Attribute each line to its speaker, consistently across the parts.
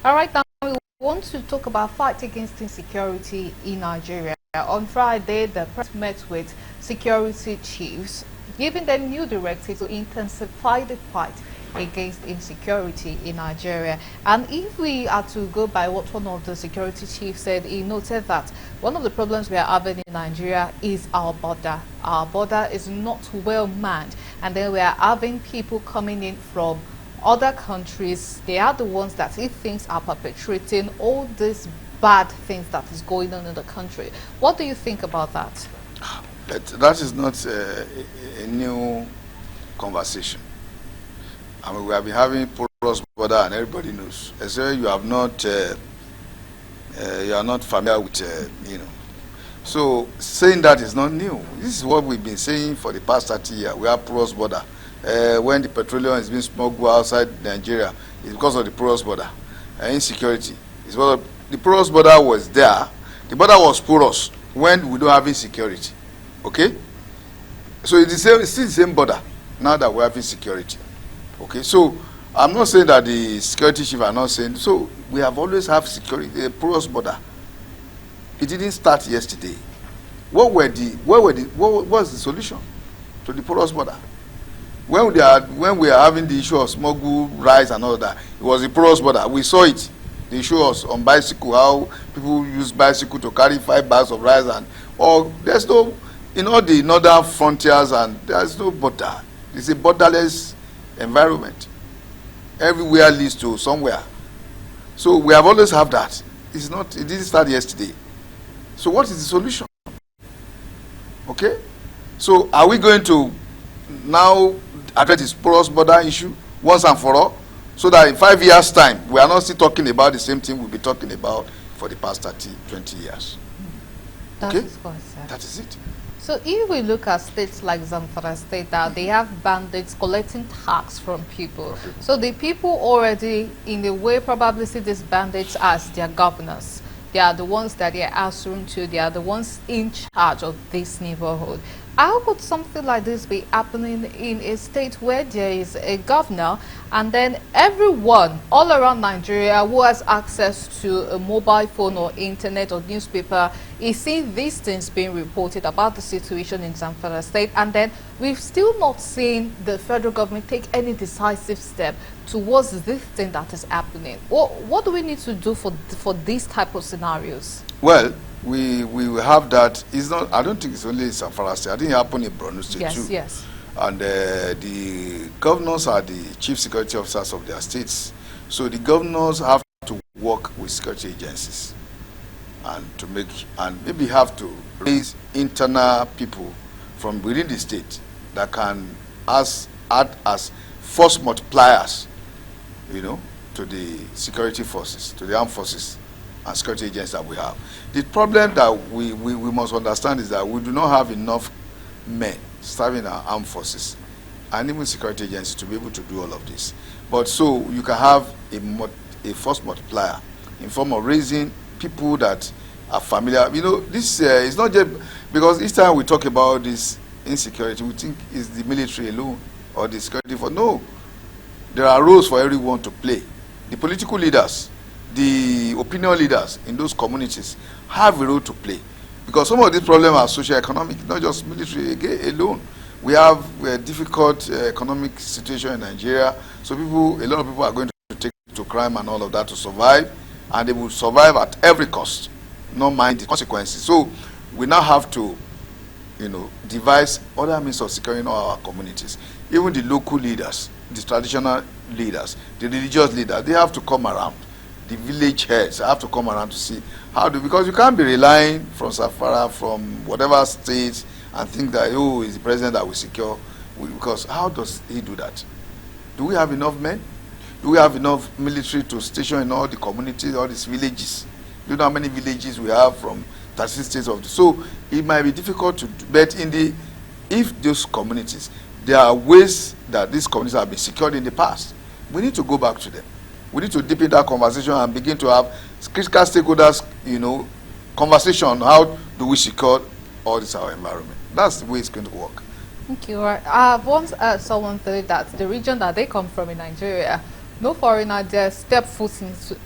Speaker 1: All right, now we want to talk about fight against insecurity in Nigeria. On Friday, the press met with security chiefs, giving them new directives to intensify the fight against insecurity in Nigeria. And if we are to go by what one of the security chiefs said, he noted that one of the problems we are having in Nigeria is our border. Our border is not well manned, and then we are having people coming in from other countries. They are the ones that he thinks are perpetrating all these bad things that is going on in the country. What do you think about that?
Speaker 2: That is not a new conversation. I mean, we have been having porous border, and everybody knows. As you have not, you are not familiar with, So saying that is not new. This is what we've been saying for the past 30 years. We have porous border. When the petroleum is being smuggled outside Nigeria, it's because of the porous border. Insecurity. It's because the porous border was there. The border was porous when we don't have insecurity. Okay? So it's still the same border now that we have insecurity. Okay? So I'm not saying that the security chief are not saying. So we have always have security, a porous border. It didn't start yesterday. What was the solution to the porous border? When we are having the issue of smuggled rice and all that, it was the porous border. We saw it. The issue was on bicycle, how people use bicycle to carry 5 bags of rice, and there's no, in all the northern frontiers, and there's no border. It's a borderless environment. Everywhere leads to somewhere. So we have always have that. It didn't start yesterday. So what is the solution? Okay? So are we going to now address this porous border issue once and for all, so that in 5 years' time, we are not still talking about the same thing we've been talking about for the past 30, 20 years?
Speaker 1: That
Speaker 2: okay?
Speaker 1: Is correct.
Speaker 2: That is it.
Speaker 1: So if we look at states like Zamfara State, they have bandits collecting tax from people. So the people already, in a way, probably see these bandits as their governors. They are the ones that they are answering to. They are the ones in charge of this neighborhood. How could something like this be happening in a state where there is a governor, and then everyone all around Nigeria who has access to a mobile phone or internet or newspaper is seeing these things being reported about the situation in Zamfara State, and then we've still not seen the federal government take any decisive step towards this thing that is happening? What do we need to do for these type of scenarios?
Speaker 2: Well, we will have that. It's not. I don't think it's only in Zamfara State. I think it happened in Borno State too.
Speaker 1: Yes.
Speaker 2: And the governors are the chief security officers of their states. So the governors have to work with security agencies and maybe have to raise internal people from within the state that can act as force multipliers, to the security forces, to the armed forces and security agencies that we have. The problem that we must understand is that we do not have enough men serving our armed forces and even security agencies to be able to do all of this. But so you can have a force multiplier in form of raising people that are familiar. This is not just because each time we talk about this insecurity, we think it's the military alone or the security force. No, there are roles for everyone to play. The political leaders, the opinion leaders in those communities have a role to play, because some of these problems are socio-economic, not just military alone. We have a difficult economic situation in Nigeria, so a lot of people are going to take to crime and all of that to survive, and they will survive at every cost, not mind the consequences. So we now have to, devise other means of securing all our communities. Even the local leaders, the traditional leaders, the religious leaders, they have to come around. The village heads have to come around to see because you can't be relying from Safara, from whatever state, and think that, it's the president that will secure. Because how does he do that? Do we have enough men? Do we have enough military to station in all the communities, all these villages? Do you know how many villages we have from 36 states so it might be difficult to do, but if those communities, there are ways that these communities have been secured in the past. We need to go back to them. We need to deepen that conversation and begin to have critical stakeholders, conversation on how do we secure all this our environment. That's the way it's going to work.
Speaker 1: Thank you. I've once heard someone say that the region that they come from in Nigeria, No foreigner dare step foot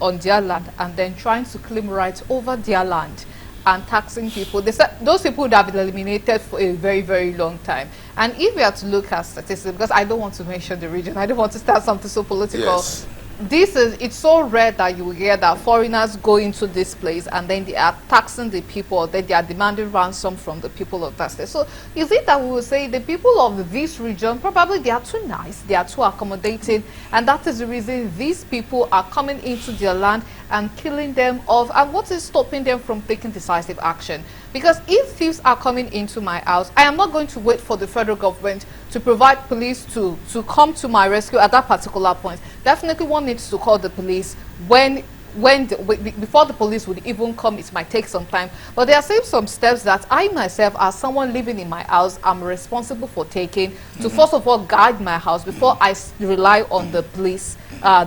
Speaker 1: on their land and then trying to claim rights over their land and taxing people. They said those people would have been eliminated for a very, very long time. And if we are to look at statistics, because I don't want to mention the region, I don't want to start something so political.
Speaker 2: Yes.
Speaker 1: It's so rare that you hear that foreigners go into this place and then they are taxing the people, or then they are demanding ransom from the people of that state. So is it that we will say the people of this region, probably they are too nice, they are too accommodating, and that is the reason these people are coming into their land and killing them off? And what is stopping them from taking decisive action? Because if thieves are coming into my house, I am not going to wait for the federal government to provide police to come to my rescue at that particular point. Definitely one needs to call the police before the police would even come. It might take some time, but there are some steps that I myself, as someone living in my house, I'm responsible for taking to first of all guide my house before I rely on the police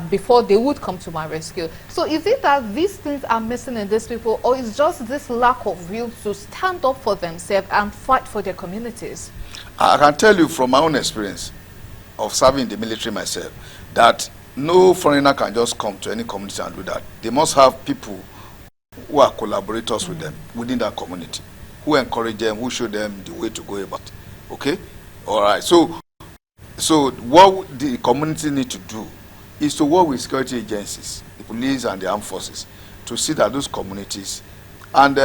Speaker 1: before they would come to my rescue. So is it that these things are missing in these people, or is just this lack of will to stand up for themselves and fight for their communities?
Speaker 2: I can tell you from my own experience of serving in the military myself that no foreigner can just come to any community and do that. They must have people who are collaborators with them within that community, who encourage them, who show them the way to go about it. Okay? All right. So what the community need to do is to work with security agencies, the police and the armed forces, to see that those communities, and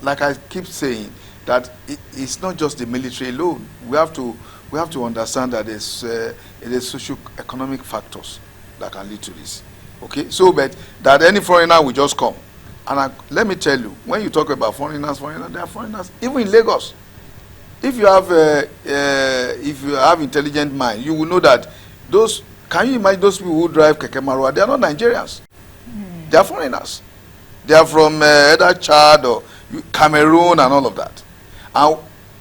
Speaker 2: like I keep saying, that it's not just the military alone. We have to understand that it is socio-economic factors that can lead to this. Okay, so but that any foreigner will just come, and let me tell you, when you talk about foreigners, there are foreigners even in Lagos. If you have intelligent mind, you will know that those. Can you imagine those people who drive Keke Marwa? They are not Nigerians. They are foreigners. They are from either Chad or Cameroon and all of that. And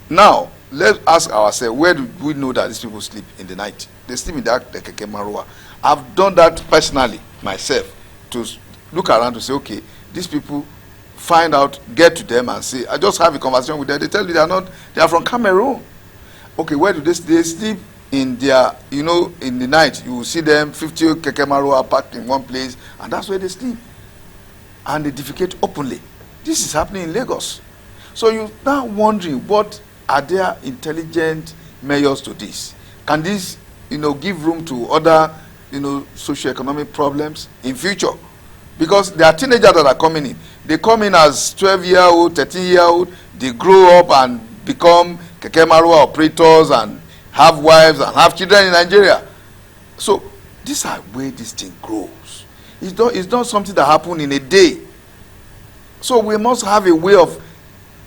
Speaker 2: now, let's ask ourselves, where do we know that these people sleep in the night? They sleep in the Keke Marwa. I've done that personally, myself, to look around to say, okay, these people, find out, get to them and say, I just have a conversation with them. They tell you they are from Cameroon. Okay, where do they sleep? In their, in the night, you will see them, 50 Keke Marwa packed in one place, and that's where they sleep. And they defecate openly. This is happening in Lagos. So you're now wondering, what are their intelligent measures to this? Can this, give room to other, socio-economic problems in future? Because there are teenagers that are coming in. They come in as 12-year-old, 13-year-old. They grow up and become Keke Marwa operators and have wives and have children in Nigeria. So these are where this thing grows. It's not something that happened in a day. So we must have a way of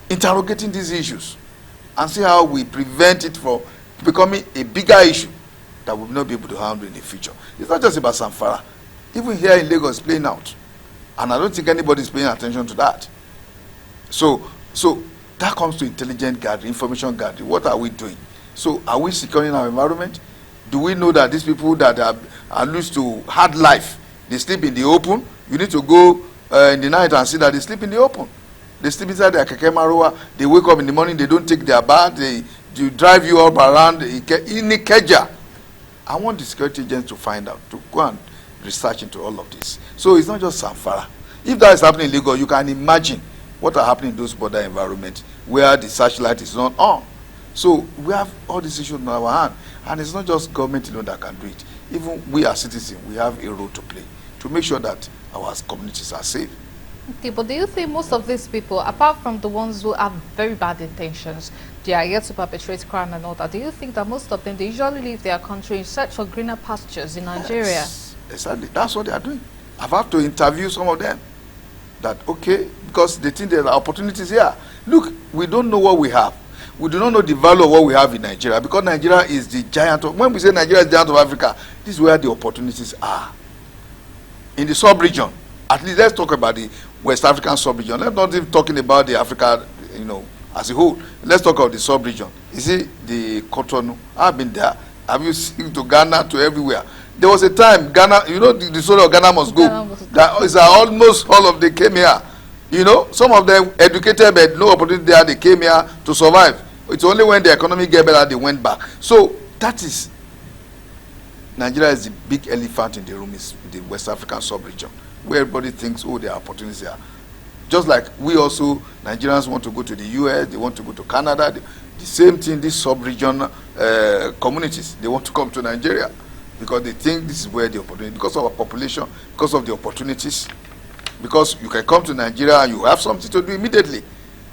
Speaker 2: interrogating these issues and see how we prevent it from becoming a bigger issue that we will not be able to handle in the future. It's not just about Zamfara. Even here in Lagos, it's playing out. And I don't think anybody is paying attention to that. So that comes to intelligent gathering, information gathering. What are we doing? So are we securing our environment? Do we know that these people that are used to hard life, they sleep in the open? You need to go in the night and see that they sleep in the open. They sleep inside their Keke Marwa. They wake up in the morning, they don't take their bath. They drive you up around in Ikeja. I want the security agents to find out, to go and research into all of this. So it's not just Zamfara. If that is happening in Lagos, you can imagine what are happening in those border environments where the searchlight is not on. So we have all these issues in our hand, and it's not just government alone that can do it. Even we as citizens, we have a role to play to make sure that our communities are safe.
Speaker 1: Okay, but do you think most of these people, apart from the ones who have very bad intentions, they are here to perpetrate crime and all that, do you think that most of them, they usually leave their country in search for greener pastures in Nigeria?
Speaker 2: Yes, exactly. That's what they are doing. I've had to interview some of them. That, okay, because they think there are opportunities here. Look, we don't know what we have. We do not know the value of what we have in Nigeria, because Nigeria is the giant of, when we say Nigeria is the giant of Africa, this is where the opportunities are. In the sub-region, at least let's talk about the West African sub-region. Let's not even talking about the Africa, as a whole. Let's talk about the sub-region. You see, the Cotonou, I've been there. Have you seen to Ghana, to everywhere? There was a time, Ghana, the story of Ghana must go. That is almost all of them came here. Some of them educated, but no opportunity there, they came here to survive. It's only when the economy get better, they went back. So that is Nigeria is the big elephant in the room, is the West African sub-region, where everybody thinks, oh, there are opportunities here. Just like we also, Nigerians want to go to the US, they want to go to Canada. The same thing, these sub-region communities, they want to come to Nigeria because they think this is where the opportunity, because of our population, because of the opportunities, because you can come to Nigeria and you have something to do immediately.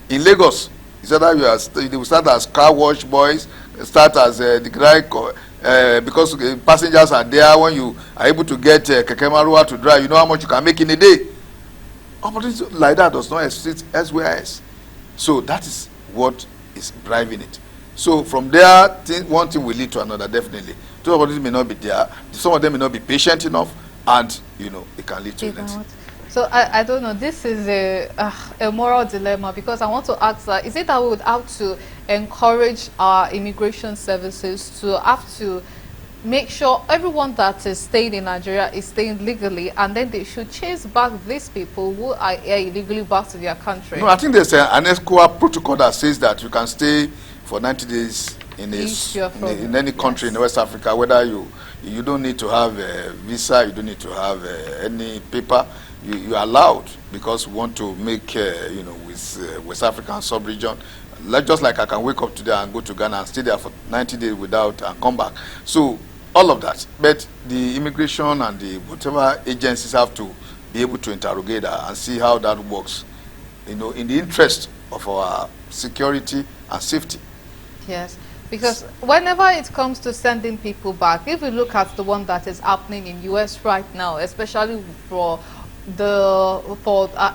Speaker 2: In Lagos, it's either they will start as car wash boys, start as the guy, because passengers are there. When you are able to get Keke Marua to drive, you know how much you can make in a day. Opportunity like that does not exist elsewhere else. So that is what is driving it. So from there, one thing will lead to another, definitely. Those opportunities may not be there. Some of them may not be patient enough, and it can lead to it.
Speaker 1: So I don't know. This is a moral dilemma, because I want to ask that, is it that we would have to encourage our immigration services to have to make sure everyone that is staying in Nigeria is staying legally, and then they should chase back these people who are here illegally back to their country?
Speaker 2: No, I think there's an ESCOA protocol that says that you can stay for 90 days in any country in West Africa, whether you don't need to have a visa, you don't need to have any paper. You are allowed, because we want to make, with West African sub-region, just like I can wake up today and go to Ghana and stay there for 90 days without and come back. So all of that. But the immigration and the whatever agencies have to be able to interrogate that and see how that works, in the interest of our security and safety.
Speaker 1: Yes. Because whenever it comes to sending people back, if we look at the one that is happening in US right now, especially for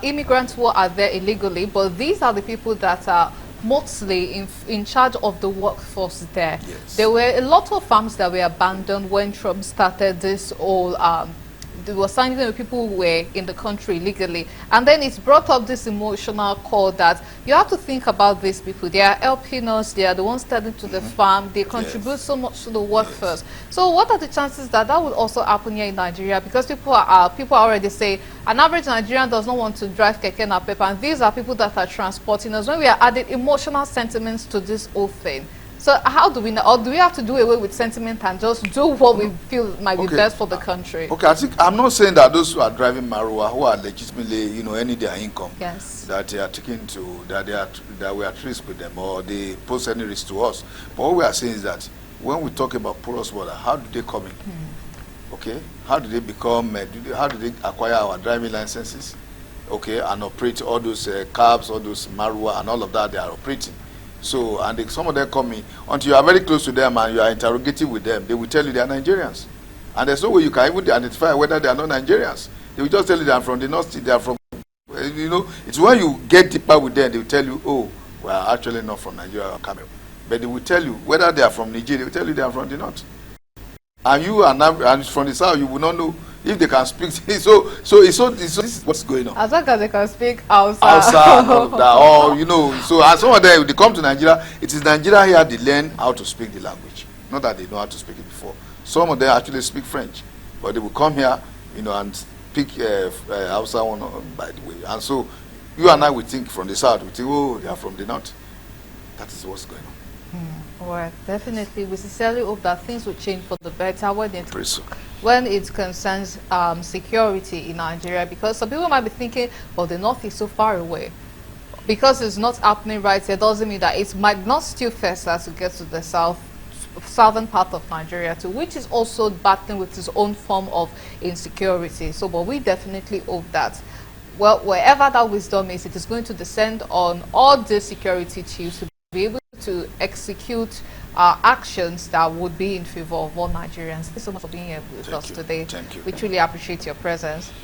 Speaker 1: immigrants who are there illegally, but these are the people that are mostly in charge of the workforce there.
Speaker 2: Yes.
Speaker 1: There were a lot of farms that were abandoned when Trump started this whole they were signing with people who were in the country legally, and then it's brought up this emotional call that you have to think about these people. They are helping us, they are the ones tending to the farm, they contribute so much to the workforce. So what are the chances that that would also happen here in Nigeria? Because people already say an average Nigerian does not want to drive keke napep, and these are people that are transporting us. When we are adding emotional sentiments to this whole thing, so how do we know, or do we have to do away with sentiment and just do what we feel might be best for the country?
Speaker 2: Okay, I think I'm not saying that those who are driving Marua, who are legitimately, earning their income,
Speaker 1: yes,
Speaker 2: that they are taking to, that we are at risk with them, or they pose any risk to us. But what we are saying is that when we talk about porous border, how do they come in? Okay, how do they become? How do they acquire our driving licenses? Okay, and operate all those cabs, all those Marua, and all of that they are operating. So, and some of them come in, until you are very close to them and you are interrogating with them, they will tell you they are Nigerians. And there's no way you can even identify whether they are not Nigerians. They will just tell you they are from the north, they are from, it's when you get deeper with them, they will tell you, oh, we are actually not from Nigeria or Cameroon. But they will tell you whether they are from Nigeria, they will tell you they are from the north. And you are not, and from the south, you will not know if they can speak. So this is what's going on.
Speaker 1: As long as they can speak Hausa.
Speaker 2: So as some of them, they come to Nigeria, it is Nigeria here they learn how to speak the language. Not that they know how to speak it before. Some of them actually speak French, but they will come here, and speak Hausa by the way. And so you and I will think from the south, we think, oh, they are from the north. That is what's going on.
Speaker 1: Well, definitely, we sincerely hope that things will change for the better when it concerns security in Nigeria, because some people might be thinking, well, the north is so far away. Because it's not happening right here doesn't mean that it might not still faster to get to the southern part of Nigeria too, which is also battling with its own form of insecurity. So, but we definitely hope that, well, wherever that wisdom is, it is going to descend on all the security chiefs to be able to execute actions that would be in favor of all Nigerians. Thank you so much for being here with us today.
Speaker 2: Thank you.
Speaker 1: We truly appreciate your presence.